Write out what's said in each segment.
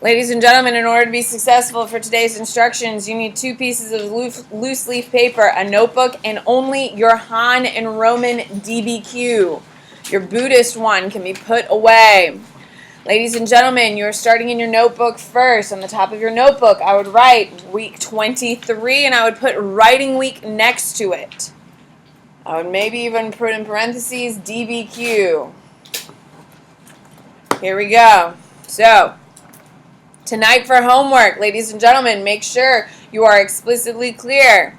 Ladies and gentlemen, in order to be successful for today's instructions, you need 2 pieces of loose leaf paper, a notebook, and only your Han and Roman DBQ. Your Buddhist one can be put away. Ladies and gentlemen, you're starting in your notebook first. On the top of your notebook, I would write week 23, and I would put writing week next to it. I would maybe even put in parentheses DBQ. Here we go. So, tonight for homework, ladies and gentlemen, make sure you are explicitly clear.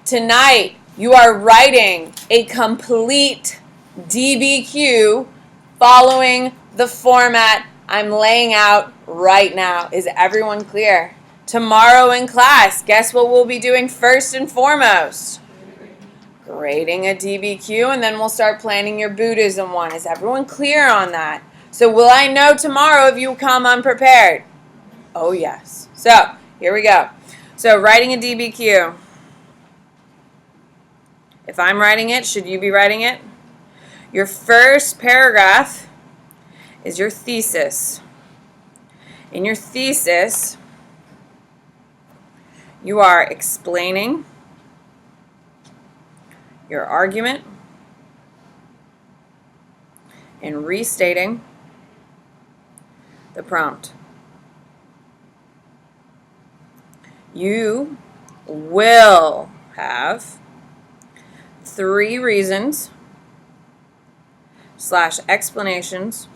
Tonight, you are writing a complete DBQ following the format I'm laying out right now. Is everyone clear? Tomorrow in class, guess what we'll be doing first and foremost? Grading a DBQ, and then we'll start planning your Buddhism one. Is everyone clear on that? So will I know tomorrow if you come unprepared? Oh, yes. So, here we go. So, writing a DBQ. If I'm writing it, should you be writing it? Your first paragraph is your thesis. In your thesis, you are explaining your argument and restating the prompt. You will have 3 reasons / explanations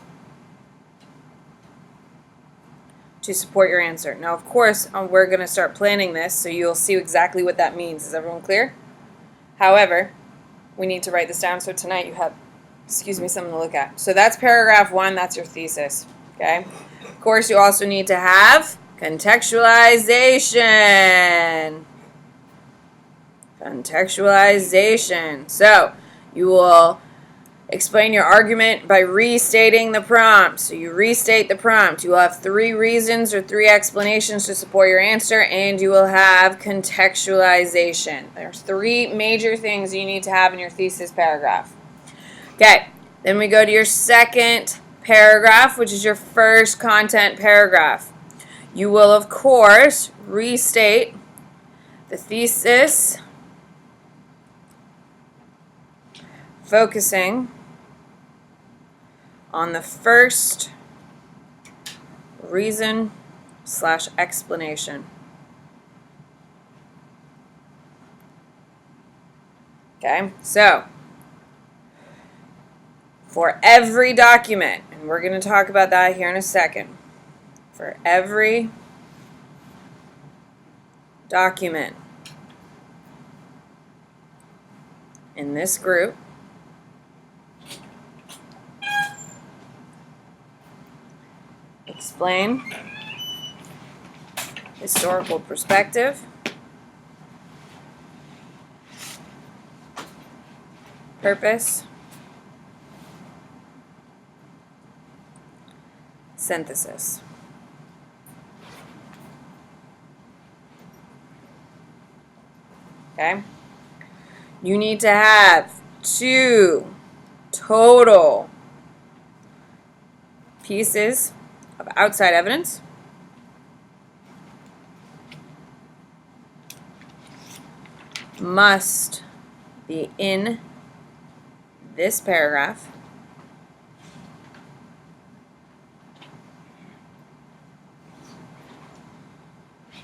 to support your answer. Now, of course, we're going to start planning this, so you'll see exactly what that means. Is everyone clear? However, we need to write this down so tonight you have, something to look at. So that's paragraph 1. That's your thesis. Okay? Of course, you also need to have contextualization. Contextualization. So you will explain your argument by restating the prompt. So you restate the prompt. You will have 3 reasons or 3 explanations to support your answer, and you will have contextualization. There's 3 major things you need to have in your thesis paragraph. Okay, then we go to your second paragraph, which is your first content paragraph. You will, of course, restate the thesis, focusing on the first reason / explanation. Okay, so for every document, and we're going to talk about that here in a second, for every document in this group, explain historical perspective, purpose, synthesis. Okay? You need to have 2 total pieces of outside evidence must be in this paragraph.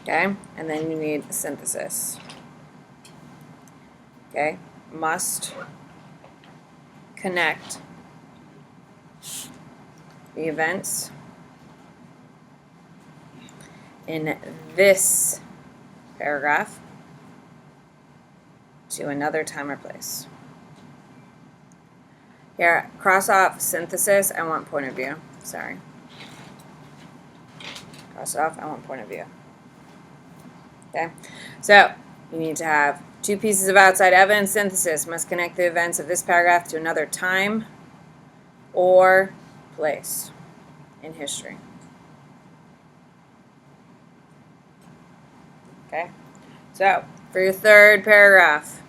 Okay, and then you need a synthesis. Okay, must connect the events in this paragraph to another time or place. Here, cross off synthesis, I want point of view. Sorry. Cross it off, I want point of view. Okay, so you need to have 2 pieces of outside evidence. Synthesis must connect the events of this paragraph to another time or place in history. Okay, so for your third paragraph,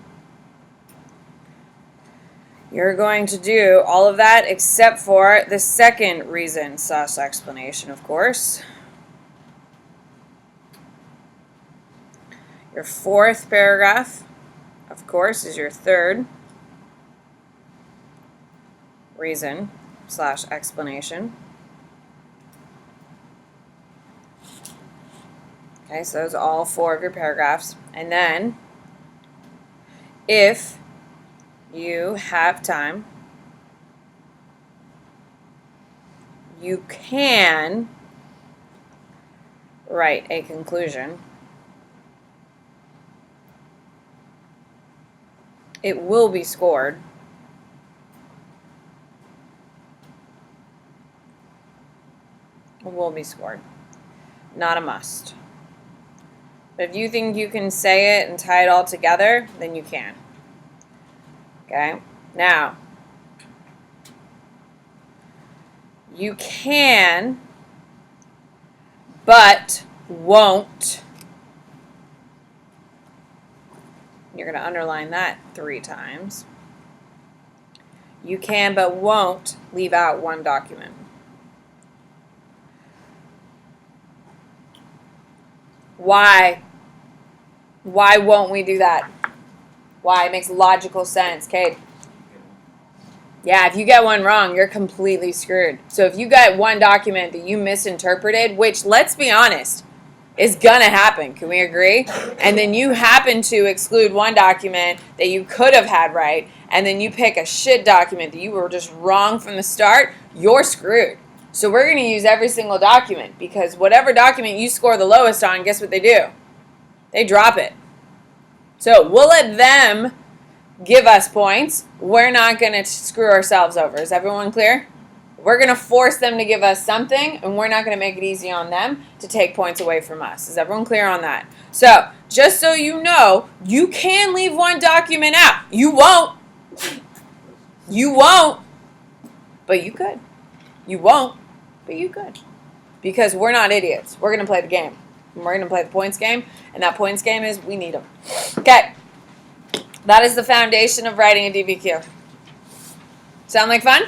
you're going to do all of that except for the second reason / explanation, of course. Your fourth paragraph, of course, is your third reason / explanation. Okay, so those are all 4 of your paragraphs. And then, if you have time, you can write a conclusion. It will be scored. It will be scored. Not a must. But if you think you can say it and tie it all together, then you can. Okay? Now, you can, but won't. You're going to underline that 3 times. You can, but won't leave out one document. Why? Why won't we do that? Why? It makes logical sense. Kate? Yeah, if you get one wrong, you're completely screwed. So if you got one document that you misinterpreted, which, let's be honest, is going to happen. Can we agree? And then you happen to exclude one document that you could have had right, and then you pick a shit document that you were just wrong from the start, you're screwed. So we're going to use every single document, because whatever document you score the lowest on, guess what they do? They drop it. So we'll let them give us points. We're not going to screw ourselves over. Is everyone clear? We're going to force them to give us something, and we're not going to make it easy on them to take points away from us. Is everyone clear on that? So, just so you know, you can leave one document out. You won't. You won't. But you could. You won't. But you could. Because we're not idiots. We're going to play the game. And we're going to play the points game. And that points game is we need them. Okay. That is the foundation of writing a DBQ. Sound like fun?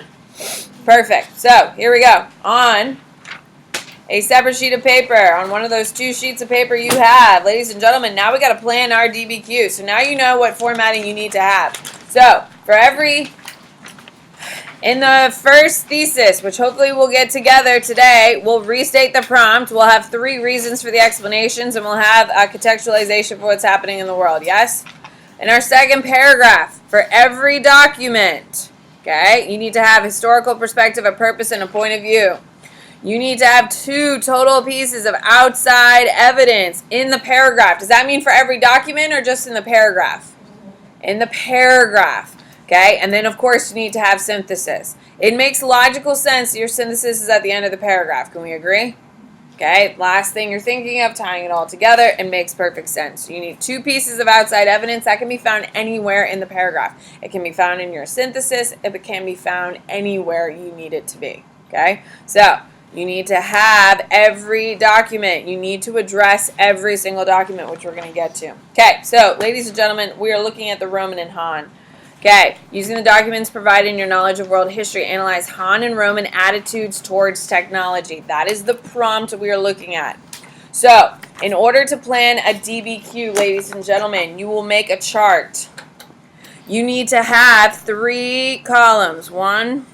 Perfect. So, here we go. On a separate sheet of paper, on one of those 2 sheets of paper you have, ladies and gentlemen, now we got to plan our DBQ. So now you know what formatting you need to have. So, for in the first thesis, which hopefully we'll get together today, we'll restate the prompt. We'll have 3 reasons for the explanations, and we'll have a contextualization for what's happening in the world. Yes? In our second paragraph, for every document, okay, you need to have historical perspective, a purpose, and a point of view. You need to have 2 total pieces of outside evidence in the paragraph. Does that mean for every document or just in the paragraph? In the paragraph. Okay, and then of course you need to have synthesis. It makes logical sense that your synthesis is at the end of the paragraph. Can we agree? Okay, last thing you're thinking of, tying it all together, it makes perfect sense. You need 2 pieces of outside evidence that can be found anywhere in the paragraph. It can be found in your synthesis, it can be found anywhere you need it to be. Okay, so you need to have every document. You need to address every single document, which we're going to get to. Okay, so ladies and gentlemen, we are looking at the Roman and Han. Okay, using the documents provided in your knowledge of world history, analyze Han and Roman attitudes towards technology. That is the prompt we are looking at. So, in order to plan a DBQ, ladies and gentlemen, you will make a chart. You need to have 3 columns. 1,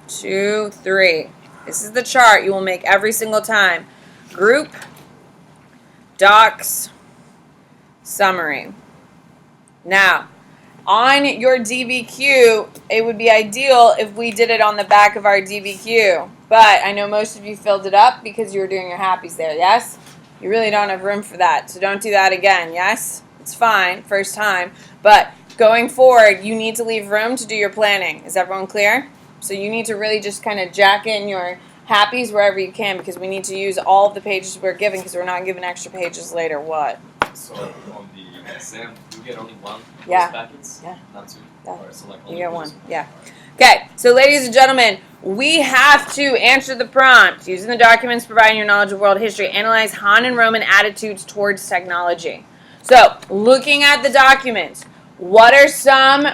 2, 3. This is the chart you will make every single time. Group, docs, summary. Now, on your DBQ, it would be ideal if we did it on the back of our DBQ. But I know most of you filled it up because you were doing your happies there, yes? You really don't have room for that, so don't do that again, yes? It's fine, first time. But going forward, you need to leave room to do your planning. Is everyone clear? So you need to really just kind of jack in your happies wherever you can, because we need to use all of the pages we're given, because we're not given extra pages later. What? So on the exam, you get only 1 of those packets? Yeah. Not 2? Yeah. Or so like You get 1. Yeah. Okay, so ladies and gentlemen, we have to answer the prompt. Using the documents providing your knowledge of world history, analyze Han and Roman attitudes towards technology. So, looking at the documents, what are some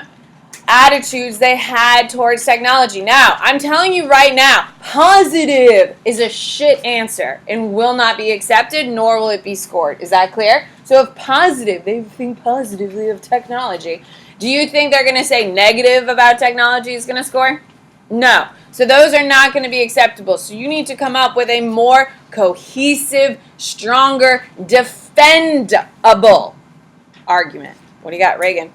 attitudes they had towards technology. Now, I'm telling you right now, positive is a shit answer and will not be accepted, nor will it be scored. Is that clear? So if positive, they think positively of technology, do you think they're going to say negative about technology is going to score? No. So those are not going to be acceptable. So you need to come up with a more cohesive, stronger, defendable argument. What do you got, Reagan?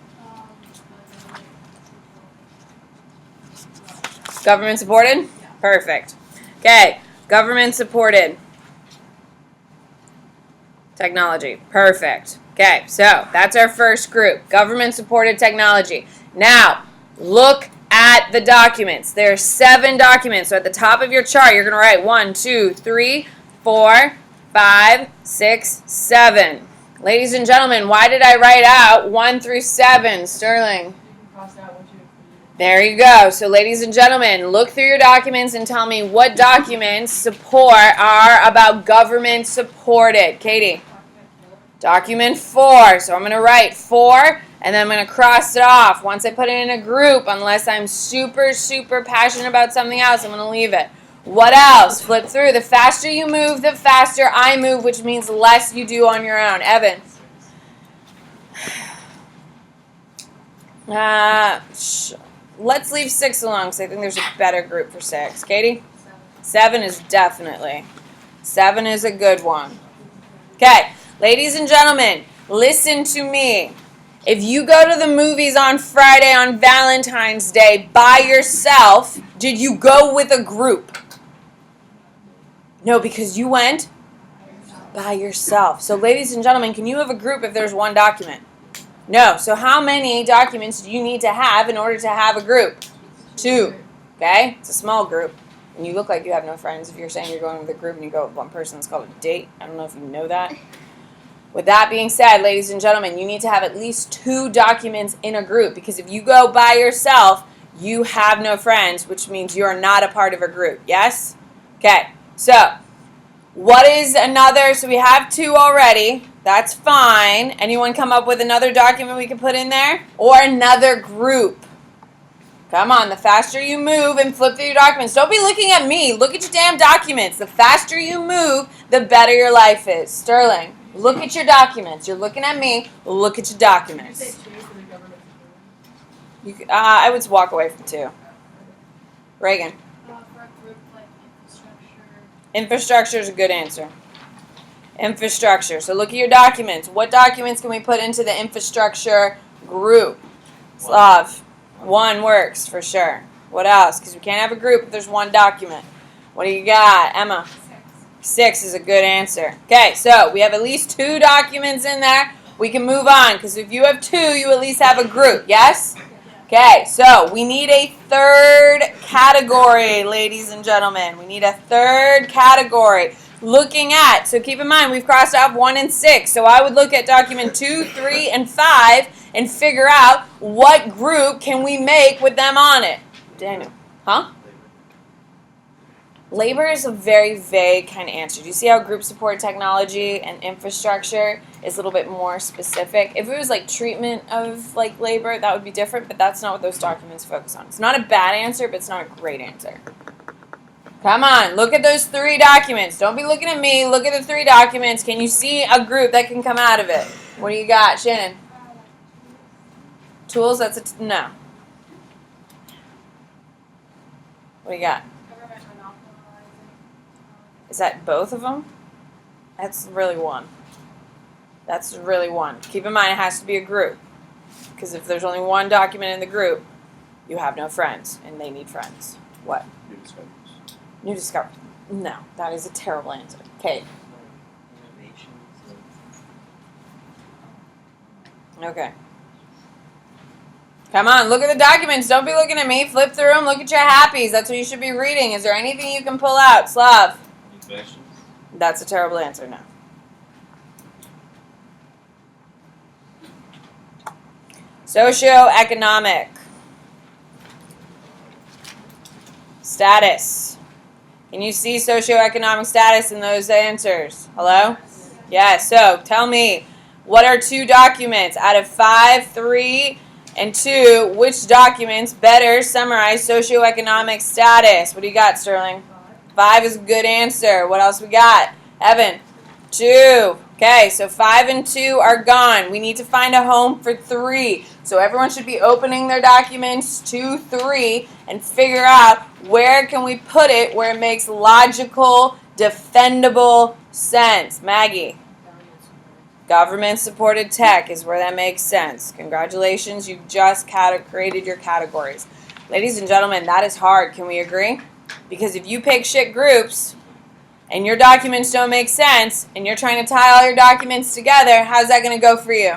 Government supported? Perfect. Okay, government supported technology. Perfect. Okay, so that's our first group, government supported technology. Now, look at the documents. There are 7 documents. So at the top of your chart, you're going to write 1, 2, 3, 4, 5, 6, 7. Ladies and gentlemen, why did I write out 1 through 7, Sterling? There you go. So ladies and gentlemen, look through your documents and tell me what documents support are about government supported. Katie? Document 4. So I'm going to write 4 and then I'm going to cross it off. Once I put it in a group, unless I'm super, super passionate about something else, I'm going to leave it. What else? Flip through. The faster you move, the faster I move, which means less you do on your own. Evan? Let's leave 6 alone because I think there's a better group for 6. Katie? 7 is definitely. 7 is a good one. Okay, ladies and gentlemen, listen to me. If you go to the movies on Friday on Valentine's Day by yourself, did you go with a group? No, because you went by yourself. So ladies and gentlemen, can you have a group if there's one document? No. So how many documents do you need to have in order to have a group? 2. Okay? It's a small group. And you look like you have no friends if you're saying you're going with a group and you go with one person. It's called a date. I don't know if you know that. With that being said, ladies and gentlemen, you need to have at least 2 documents in a group. Because if you go by yourself, you have no friends, which means you are not a part of a group. Yes? Okay. So, what is another? So we have 2 already. That's fine. Anyone come up with another document we can put in there? Or another group? Come on, the faster you move and flip through your documents. Don't be looking at me. Look at your damn documents. The faster you move, the better your life is. Sterling, look at your documents. You're looking at me. Look at your documents. I would walk away from 2. Reagan. Infrastructure is a good answer. Infrastructure. So look at your documents. What documents can we put into the infrastructure group? Slav. 1 works for sure. What else? Because we can't have a group if there's 1 document. What do you got? Emma? 6 is a good answer. Okay, so we have at least 2 documents in there. We can move on because if you have 2, you at least have a group. Yes? Okay, so we need a 3rd category, ladies and gentlemen. We need a 3rd category. Looking at, so keep in mind, we've crossed off 1 and 6. So I would look at document 2, 3, and 5 and figure out what group can we make with them on it. Daniel, huh? Labor is a very vague kind of answer. Do you see how group support technology and infrastructure is a little bit more specific? If it was like treatment of like labor, that would be different, but that's not what those documents focus on. It's not a bad answer, but it's not a great answer. Come on, look at those 3 documents. Don't be looking at me. Look at the 3 documents. Can you see a group that can come out of it? What do you got, Shannon? Tools? That's a no. What do you got? Is that both of them? That's really 1. That's really 1. Keep in mind it has to be a group. Because if there's only 1 document in the group, you have no friends, and they need friends. What? New discoveries. No, that is a terrible answer. Okay. Okay. Come on, look at the documents. Don't be looking at me. Flip through them. Look at your happies. That's what you should be reading. Is there anything you can pull out? Slav? That's a terrible answer. No. Socioeconomic status. Can you see socioeconomic status in those answers? Hello? Yes. So tell me, what are 2 documents out of 5, 3, And 2, which documents better summarize socioeconomic status? What do you got, Sterling? 5 is a good answer. What else we got? Evan? 2. Okay, so 5 and 2 are gone. We need to find a home for 3. So everyone should be opening their documents to 3 and figure out where can we put it where it makes logical, defendable sense. Maggie? Government-supported tech is where that makes sense. Congratulations, you just created your categories. Ladies and gentlemen, that is hard. Can we agree? Because if you pick shit groups and your documents don't make sense and you're trying to tie all your documents together, how's that going to go for you?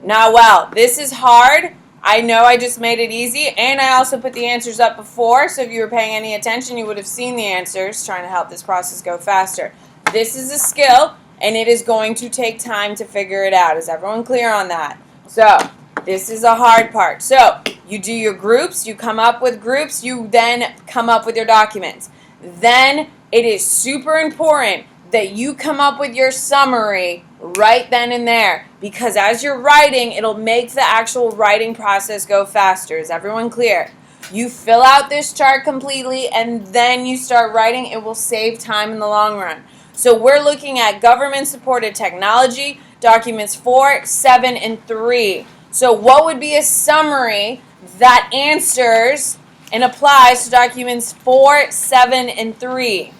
Not well. This is hard. I know I just made it easy, and I also put the answers up before, so if you were paying any attention, you would have seen the answers, trying to help this process go faster. This is a skill, and it is going to take time to figure it out. Is everyone clear on that? So, this is a hard part. So, you do your groups, you come up with groups, you then come up with your documents. Then, it is super important that you come up with your summary right then and there, because as you're writing, it'll make the actual writing process go faster. Is everyone clear? You fill out this chart completely, and then you start writing. It will save time in the long run. So we're looking at government-supported technology, documents 4, 7, and 3. So what would be a summary that answers and applies to documents 4, 7, and 3?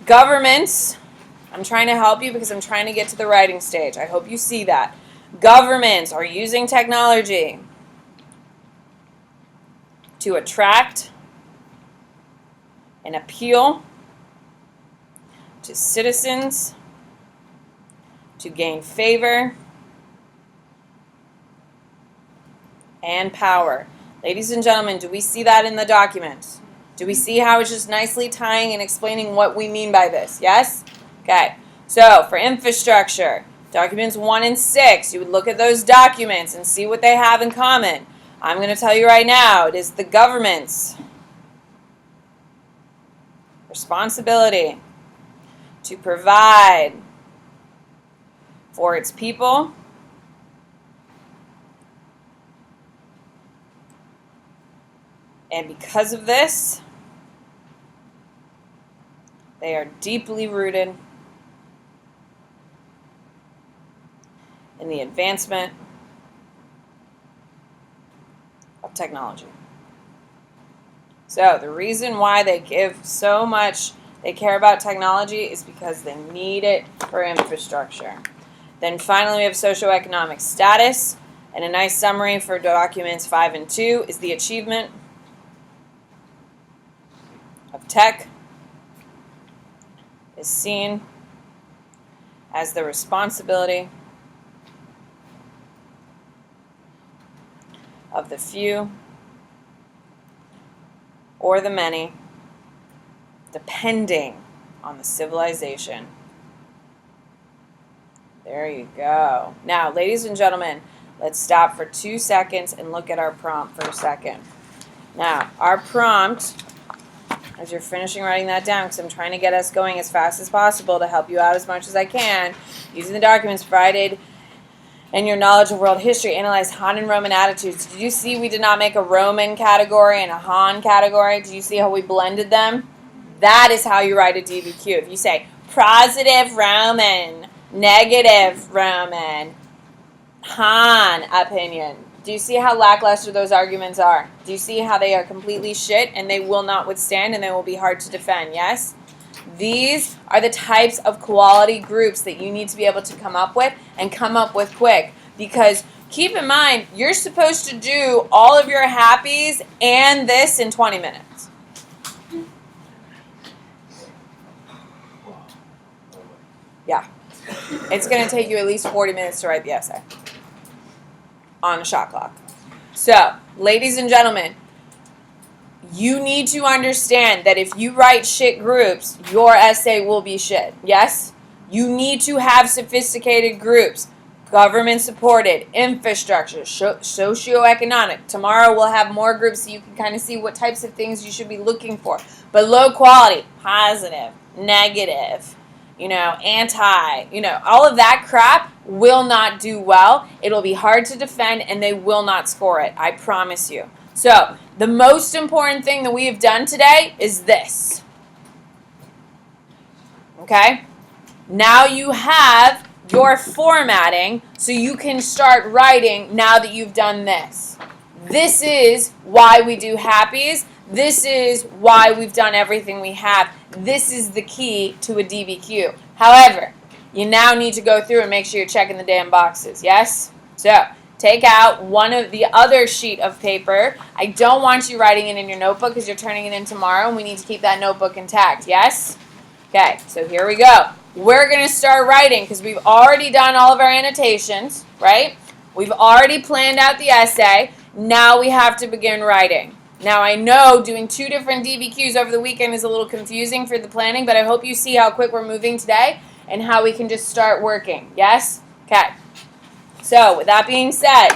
Governments, I'm trying to help you because I'm trying to get to the writing stage. I hope you see that. Governments are using technology to attract and appeal to citizens, to gain favor and power. Ladies and gentlemen, do we see that in the documents? Do we see how it's just nicely tying and explaining what we mean by this? Yes? Okay. So, for infrastructure, documents 1 and 6, you would look at those documents and see what they have in common. I'm going to tell you right now, it is the government's responsibility to provide for its people and because of this, they are deeply rooted in the advancement of technology. So the reason why they give so much, they care about technology is because they need it for infrastructure. Then finally we have socioeconomic status, and a nice summary for documents 5 and 2 is the achievement of tech is seen as the responsibility of the few or the many, depending on the civilization. There you go. Now, ladies and gentlemen, let's stop for 2 seconds and look at our prompt for a second. Now, our prompt, as you're finishing writing that down, because I'm trying to get us going as fast as possible to help you out as much as I can, using the documents provided and your knowledge of world history, analyze Han and Roman attitudes. Did you see we did not make a Roman category and a Han category? Did you see how we blended them? That is how you write a DBQ. If you say positive Roman, negative Roman, Han opinion, do you see how lackluster those arguments are? Do you see how they are completely shit and they will not withstand and they will be hard to defend? Yes? These are the types of quality groups that you need to be able to come up with and come up with quick. Because keep in mind, you're supposed to do all of your happies and this in 20 minutes. Yeah. It's going to take you at least 40 minutes to write the essay on a shot clock. So, ladies and gentlemen, you need to understand that if you write shit groups, your essay will be shit. Yes? You need to have sophisticated groups. Government supported, infrastructure, socioeconomic. Tomorrow we'll have more groups so you can kind of see what types of things you should be looking for. But low quality, positive, negative. anti, all of that crap will not do well. It'll be hard to defend, and they will not score it. I promise you. So, the most important thing that we have done today is this. Okay? Now you have your formatting, so you can start writing now that you've done this. This is why we do happies. This is why we've done everything we have. This is the key to a DBQ. However, you now need to go through and make sure you're checking the damn boxes, yes? So, take out one of the other sheet of paper. I don't want you writing it in your notebook because you're turning it in tomorrow, and we need to keep that notebook intact, yes? Okay, so here we go. We're going to start writing because we've already done all of our annotations, right? We've already planned out the essay. Now we have to begin writing. Now I know doing 2 different DBQs over the weekend is a little confusing for the planning, but I hope you see how quick we're moving today and how we can just start working. Yes? Okay. So with that being said,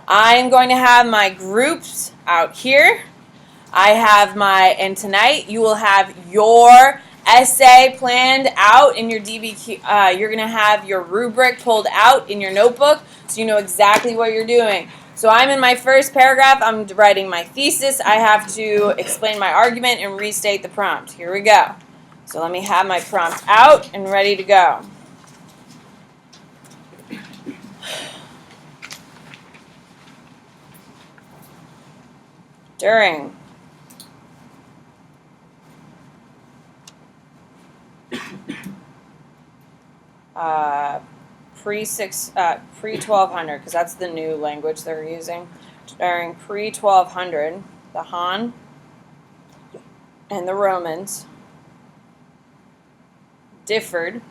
I'm going to have my groups out here. And tonight you will have your essay planned out in your DBQ. You're going to have your rubric pulled out in your notebook so you know exactly what you're doing. So I'm in my first paragraph. I'm writing my thesis. I have to explain my argument and restate the prompt. Here we go. So let me have my prompt out and ready to go. During pre-1200, because that's the new language they're using. During pre-1200, the Han and the Romans differed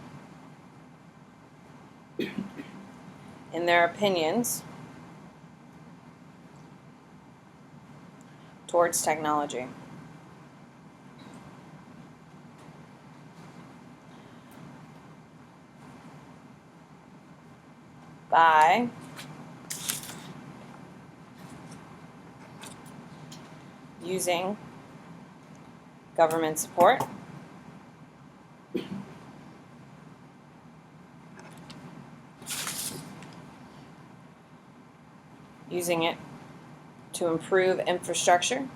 in their opinions towards technology. By using government support, using it to improve infrastructure,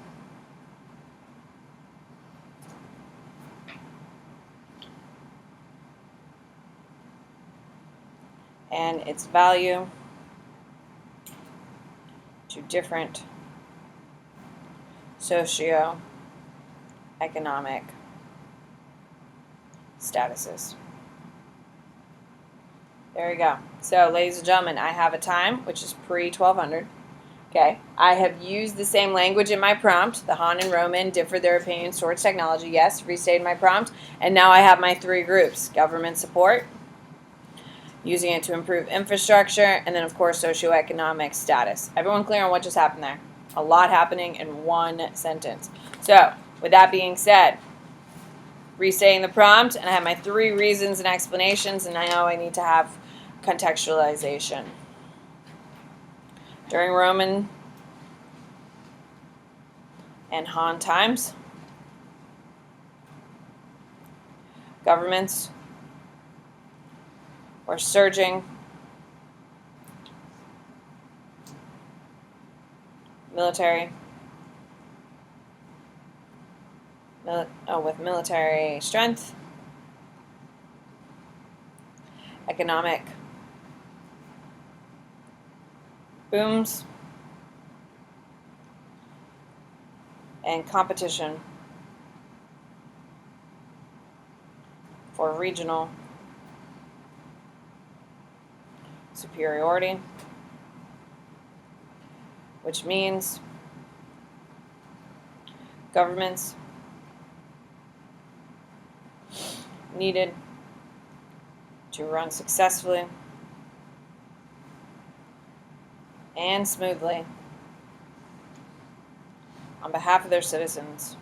and its value to different socio-economic statuses. There you go. So, ladies and gentlemen, I have a time, which is pre-1200. Okay. I have used the same language in my prompt. The Han and Roman differ their opinions towards technology. Yes, restated my prompt. And now I have my 3 groups. Government support, using it to improve infrastructure, and then, of course, socioeconomic status. Everyone clear on what just happened there? A lot happening in one sentence. So, with that being said, restating the prompt, and I have my 3 reasons and explanations, and I know I need to have contextualization. During Roman and Han times, governments were surging with military strength, economic booms, and competition for regional superiority, which means governments needed to run successfully and smoothly on behalf of their citizens.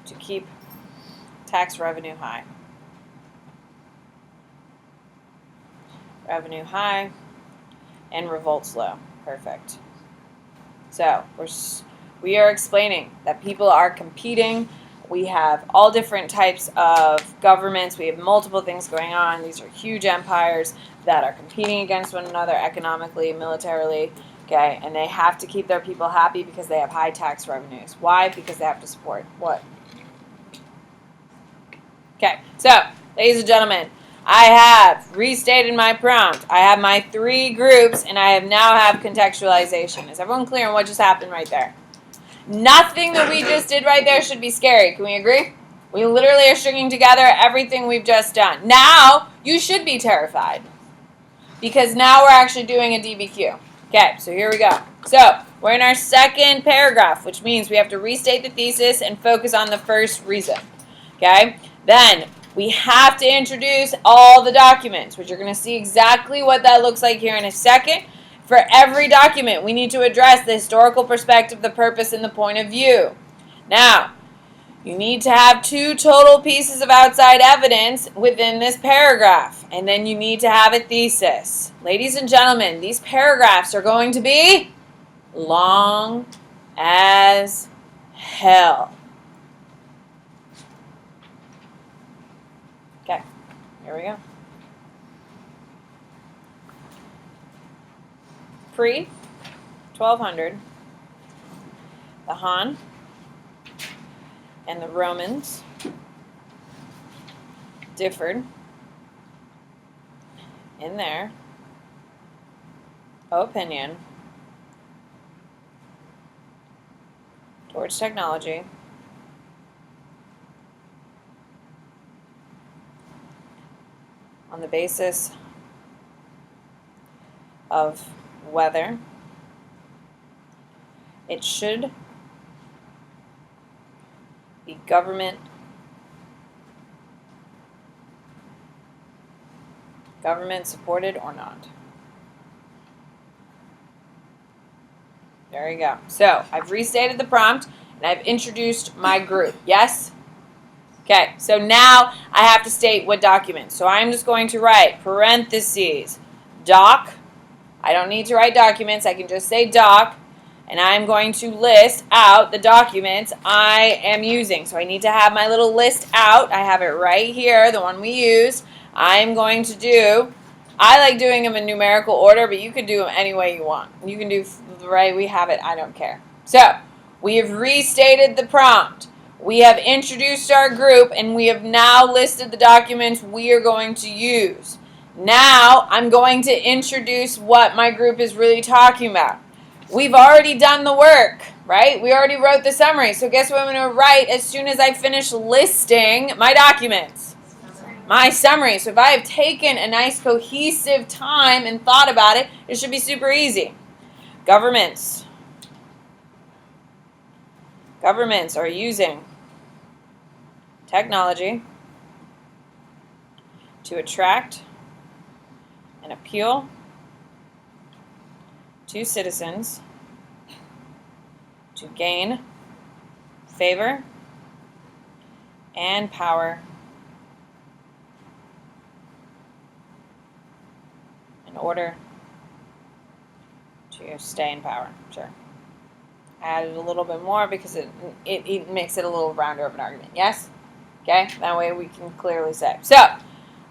To keep tax revenue high. Revenue high and revolts low. Perfect. So we are explaining that people are competing. We have all different types of governments. We have multiple things going on. These are huge empires that are competing against one another economically, militarily, okay? And they have to keep their people happy because they have high tax revenues. Why? Because they have to support what? Okay, so, ladies and gentlemen, I have restated my prompt. I have my 3 groups, and I now have contextualization. Is everyone clear on what just happened right there? Nothing that we just did right there should be scary. Can we agree? We literally are stringing together everything we've just done. Now, you should be terrified, because now we're actually doing a DBQ. Okay, so here we go. So, we're in our second paragraph, which means we have to restate the thesis and focus on the first reason. Okay? Then, we have to introduce all the documents, which you're going to see exactly what that looks like here in a second. For every document, we need to address the historical perspective, the purpose, and the point of view. Now, you need to have 2 total pieces of outside evidence within this paragraph. And then you need to have a thesis. Ladies and gentlemen, these paragraphs are going to be long as hell. Okay, here we go. Pre-1200, the Han and the Romans differed in their opinion towards technology on the basis of whether it should be government supported or not. There you go. So I've restated the prompt and I've introduced my group. Yes? Okay, so now I have to state what document. So I'm just going to write parentheses, doc. I don't need to write documents. I can just say doc. And I'm going to list out the documents I am using. So I need to have my little list out. I have it right here, the one we used. I'm going to do, I like doing them in numerical order, but you can do them any way you want. You can do, right, we have it, I don't care. So, we have restated the prompt. We have introduced our group, and we have now listed the documents we are going to use. Now, I'm going to introduce what my group is really talking about. We've already done the work, right? We already wrote the summary. So guess what I'm going to write as soon as I finish listing my documents? My summary. So if I have taken a nice cohesive time and thought about it, it should be super easy. Governments are using technology to attract and appeal to citizens to gain favor and power in order to stay in power. Sure. I added a little bit more because it makes it a little rounder of an argument. Yes? Okay? That way we can clearly say. So,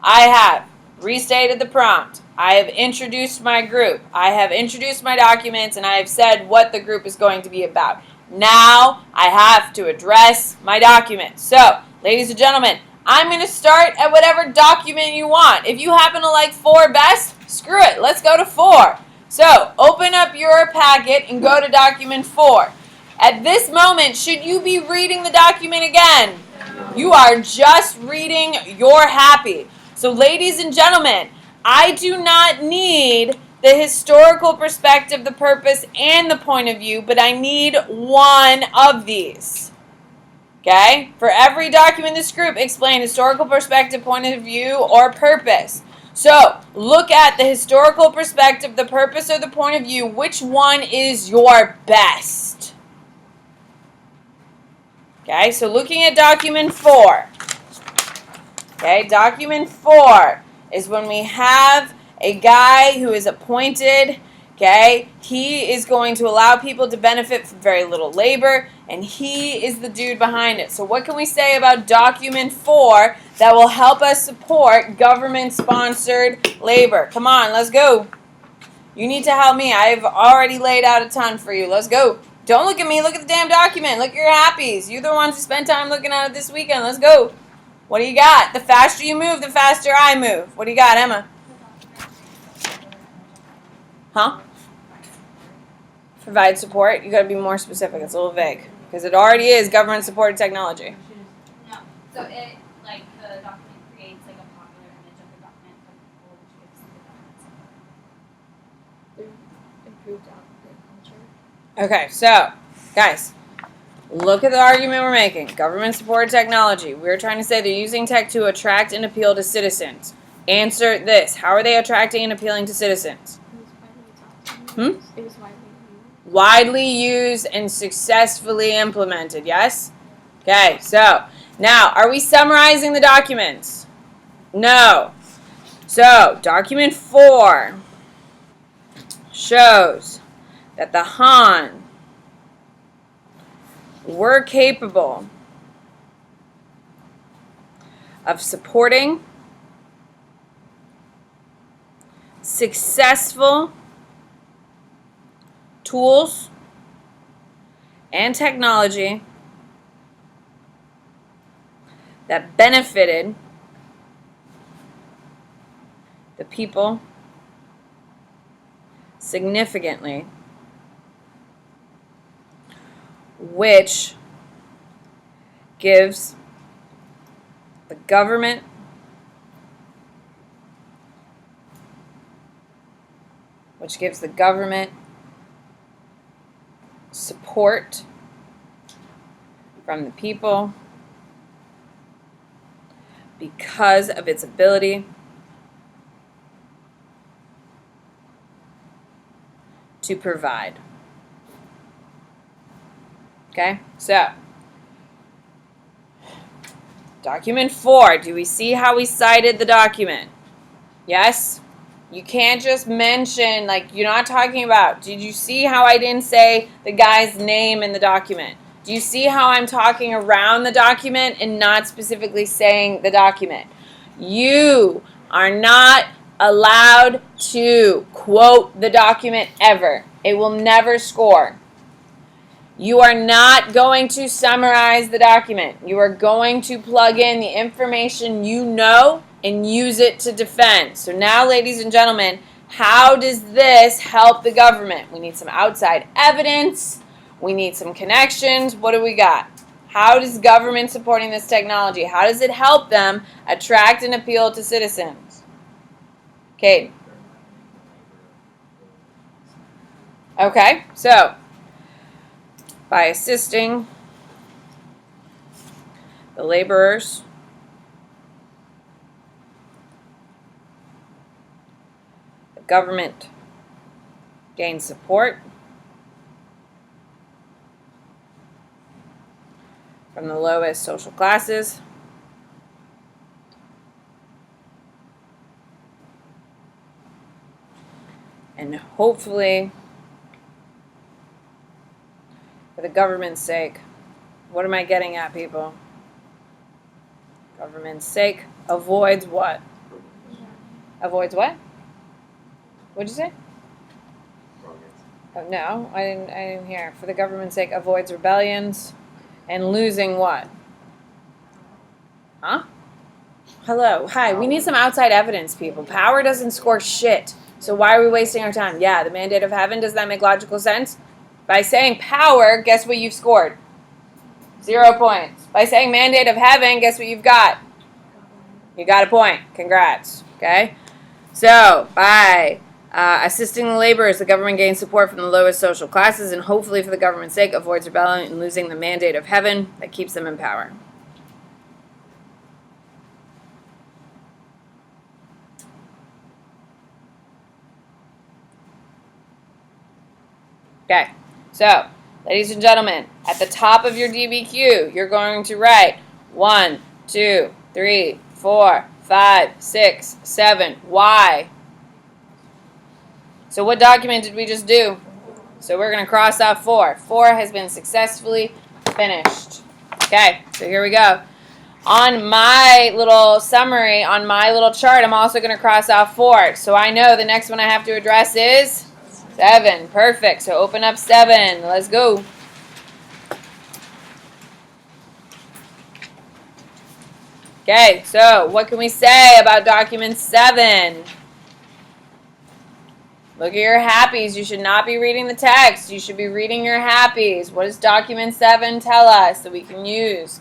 I have restated the prompt. I have introduced my group. I have introduced my documents, and I have said what the group is going to be about. Now, I have to address my documents. So, ladies and gentlemen, I'm going to start at whatever document you want. If you happen to like 4 best, screw it. Let's go to 4. So, open up your packet and go to document 4. At this moment, should you be reading the document again? You are just reading, you're happy. So, ladies and gentlemen, I do not need the historical perspective, the purpose, and the point of view, but I need one of these. Okay? For every document in this group, explain historical perspective, point of view, or purpose. So, look at the historical perspective, the purpose, or the point of view. Which one is your best? Okay, so looking at document 4. Okay, document 4 is when we have a guy who is appointed Okay? He is going to allow people to benefit from very little labor, and he is the dude behind it. So what can we say about document 4 that will help us support government-sponsored labor? Come on, let's go. You need to help me. I've already laid out a ton for you. Let's go. Don't look at me. Look at the damn document. Look at your happies. You're the ones who spent time looking at it this weekend. Let's go. What do you got? The faster you move, the faster I move. What do you got, Emma? Huh? Provide support. You got to be more specific. It's a little vague because it already is government-supported technology. No. So it, like, the document creates, like, a popular image of the document for people, which gives the government support. Improved output culture. Okay, so, guys, look at the argument we're making. Government-supported technology. We're trying to say they're using tech to attract and appeal to citizens. Answer this. How are they attracting and appealing to citizens? It was widely used. Widely used and successfully implemented, yes? Okay, so, now, are we summarizing the documents? No. So, document 4 shows that the Han were capable of supporting successful tools and technology that benefited the people significantly, which gives the government support from the people because of its ability to provide. Okay, so document 4. Do we see how we cited the document? Yes? You can't just mention, like, you're not talking about, did you see how I didn't say the guy's name in the document? Do you see how I'm talking around the document and not specifically saying the document? You are not allowed to quote the document ever. It will never score. You are not going to summarize the document. You are going to plug in the information you know and use it to defend. So now, ladies and gentlemen, how does this help the government? We need some outside evidence. We need some connections. What do we got? How does government supporting this technology, how does it help them attract and appeal to citizens? Kate. Okay, so by assisting the laborers the government gains support from the lowest social classes and hopefully, for the government's sake, what am I getting at, people? Government's sake avoids what? Avoids what? What'd you say? Oh, no, I didn't hear. For the government's sake avoids rebellions and losing what? Huh? Hello. Hi. We need some outside evidence, people. Power doesn't score shit. So why are we wasting our time? Yeah, the mandate of heaven. Does that make logical sense? By saying power, guess what you've scored? 0 points. By saying mandate of heaven, guess what you've got? You got a point. Congrats. Okay? So, by assisting the laborers, the government gains support from the lowest social classes and hopefully for the government's sake avoids rebellion and losing the mandate of heaven that keeps them in power. Okay, so, ladies and gentlemen, at the top of your DBQ, you're going to write 1, 2, 3, 4, 5, 6, 7. Why? So what document did we just do? So we're going to cross off 4. 4 has been successfully finished. Okay, so here we go. On my little summary, on my little chart, I'm also going to cross off 4. So I know the next one I have to address is 7. Perfect. So open up 7. Let's go. Okay, so what can we say about document 7? Look at your happies. You should not be reading the text. You should be reading your happies. What does document 7 tell us that we can use?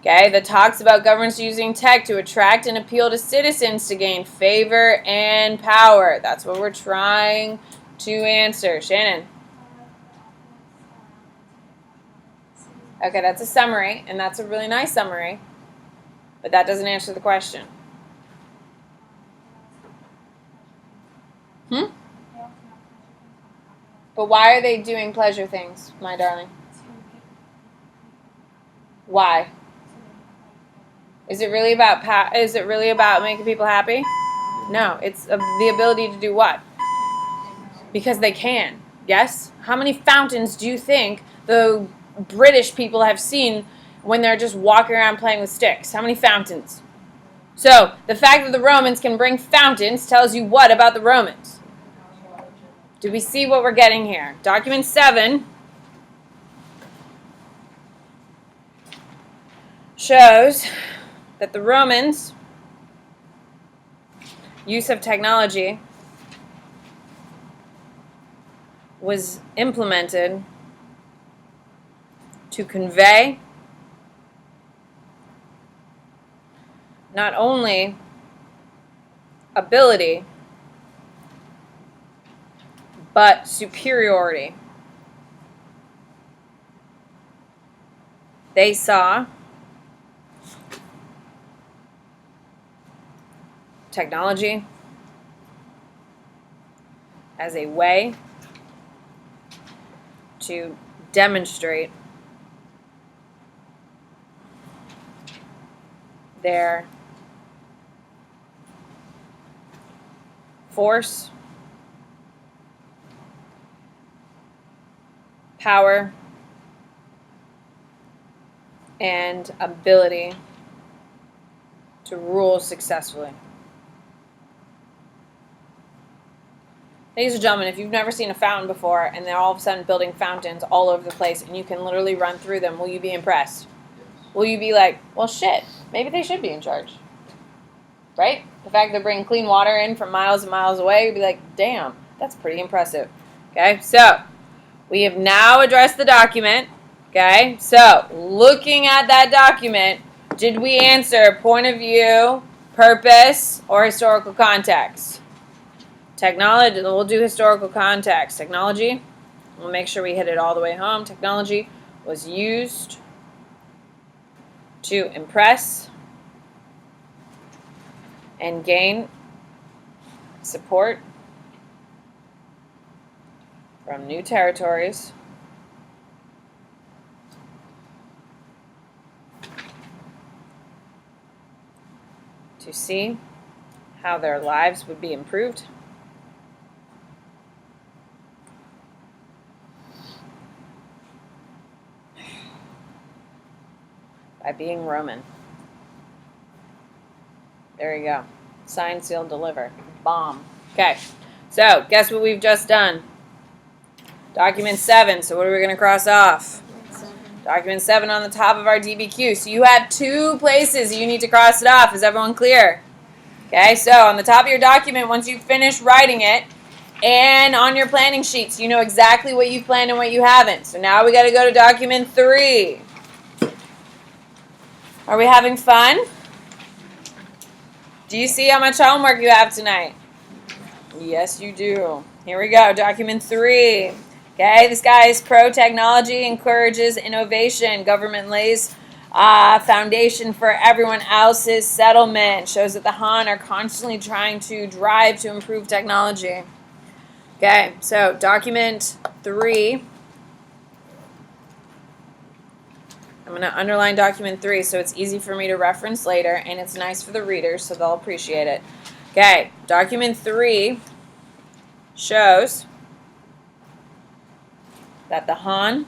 Okay, that talks about governments using tech to attract and appeal to citizens to gain favor and power. That's what we're trying to answer. Shannon. Okay, that's a summary, and that's a really nice summary, but that doesn't answer the question. But why are they doing pleasure things, my darling? Why? Is it really about making people happy? No, it's the ability to do what? Because they can. Yes? How many fountains do you think the British people have seen when they're just walking around playing with sticks? How many fountains? So, the fact that the Romans can bring fountains tells you what about the Romans? Do we see what we're getting here? Document 7 shows that the Romans' use of technology was implemented to convey not only ability, but superiority. They saw technology as a way to demonstrate their force, power, and ability to rule successfully. Ladies and gentlemen, if you've never seen a fountain before and they're all of a sudden building fountains all over the place and you can literally run through them, will you be impressed? Will you be like, well, shit, maybe they should be in charge? Right? The fact they're bringing clean water in from miles and miles away, you'd be like, damn, that's pretty impressive. Okay, so we have now addressed the document. Okay, so looking at that document, did we answer point of view, purpose, or historical context? Technology, we'll do historical context. Technology, we'll make sure we hit it all the way home. Technology was used to impress and gain support from new territories to see how their lives would be improved by being Roman. There you go. Sign, seal, deliver. Bomb. Okay. So, guess what we've just done? Document 7. So, what are we going to cross off? Document 7 on the top of our DBQ. So, you have 2 places you need to cross it off. Is everyone clear? Okay. So, on the top of your document, once you finish writing it, and on your planning sheets, you know exactly what you've planned and what you haven't. So, now we got to go to document 3. Are we having fun? Do you see how much homework you have tonight? Yes, you do. Here we go. Document 3. Okay, this guy is pro-technology, encourages innovation. Government lays foundation for everyone else's settlement. Shows that the Han are constantly trying to drive to improve technology. Okay, so document 3. I'm going to underline document 3 so it's easy for me to reference later, and it's nice for the readers so they'll appreciate it. Okay, document 3 shows that the Han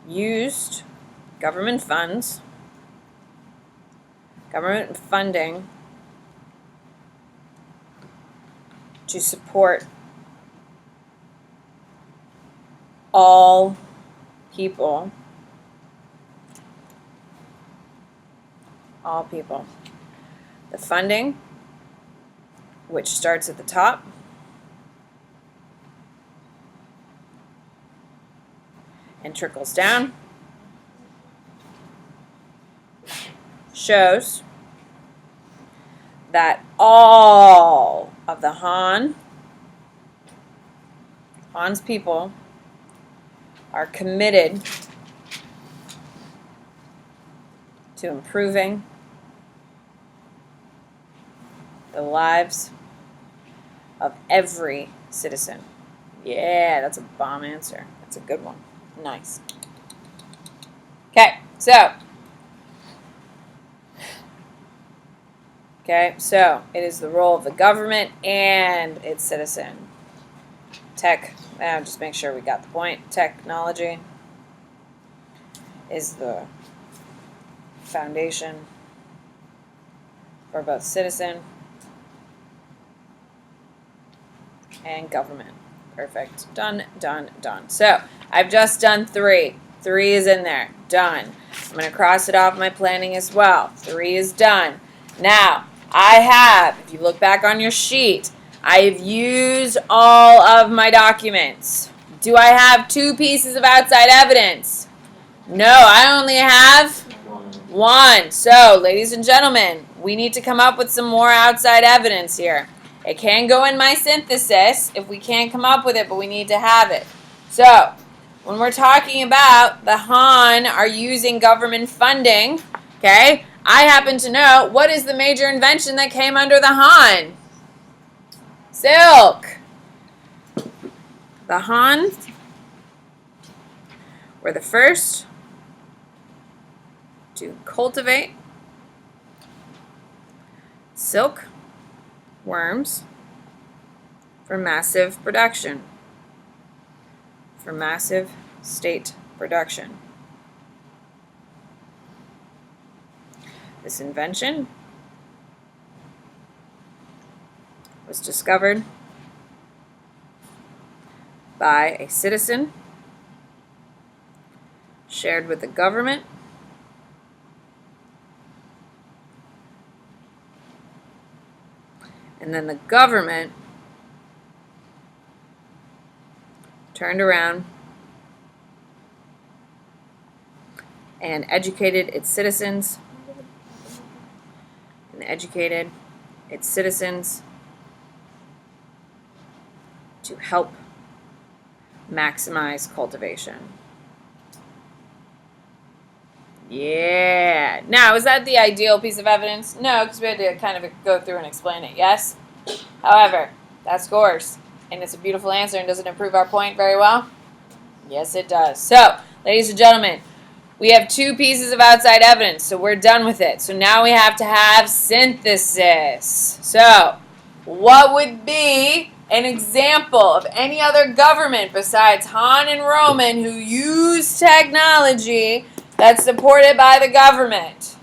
used government funds, government funding to support all people. All people. The funding, which starts at the top, and trickles down, shows that all of the Han's people are committed to improving the lives of every citizen. Yeah, that's a bomb answer. That's a good one. Nice. Okay, so it is the role of the government and its citizen. Just make sure we got the point. Technology is the foundation for both citizen and government. Perfect. Done, done, done. So I've just done 3. 3 is in there. Done. I'm going to cross it off my planning as well. 3 is done. Now, I have, if you look back on your sheet, I've used all of my documents. Do I have 2 pieces of outside evidence? No, I only have 1. So, ladies and gentlemen, we need to come up with some more outside evidence here. It can go in my synthesis if we can't come up with it, but we need to have it. So, when we're talking about the Han are using government funding, okay, I happen to know what is the major invention that came under the Han? Silk. The Han were the first to cultivate silk worms for massive production, for massive state production. This invention was discovered by a citizen, shared with the government, and then the government turned around and educated its citizens to help maximize cultivation. Yeah. Now, is that the ideal piece of evidence? No, because we had to kind of go through and explain it, yes? However, that scores. And it's a beautiful answer, and does it improve our point very well? Yes, it does. So, ladies and gentlemen, we have 2 pieces of outside evidence, so we're done with it. So now we have to have synthesis. So, what would be an example of any other government besides Han and Roman who use technology that's supported by the government?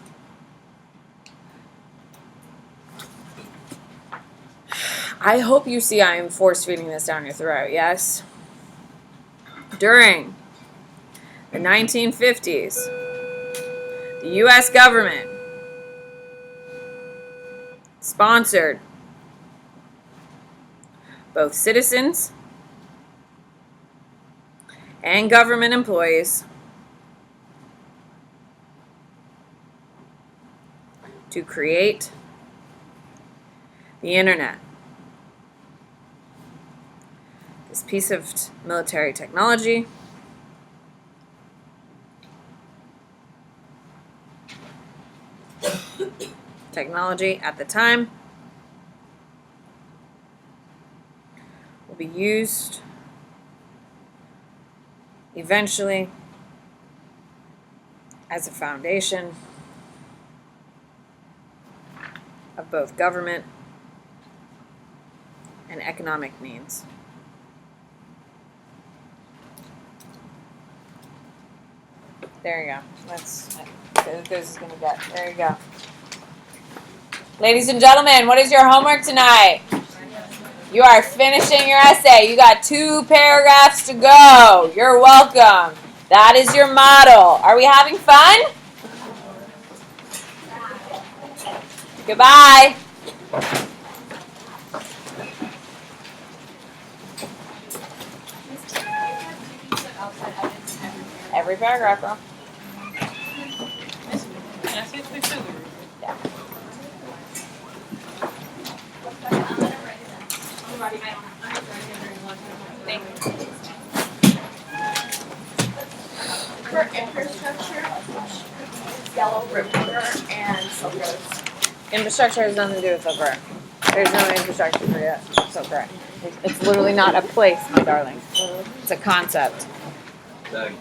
I hope you see I am force-feeding this down your throat, yes? During the 1950s, the U.S. government sponsored both citizens and government employees to create the internet. This piece of military technology at the time will be used eventually as a foundation of both government and economic means. There you go. That's as good as it's gonna get. There you go. Ladies and gentlemen, what is your homework tonight? You are finishing your essay. You got 2 paragraphs to go. You're welcome. That is your model. Are we having fun? Goodbye. Every paragraph, bro. Yeah. For infrastructure, yellow river and silk roads. Infrastructure has nothing to do with Silk Road. There's no infrastructure for Silk Road. It's literally not a place, my darling. It's a concept. Doug.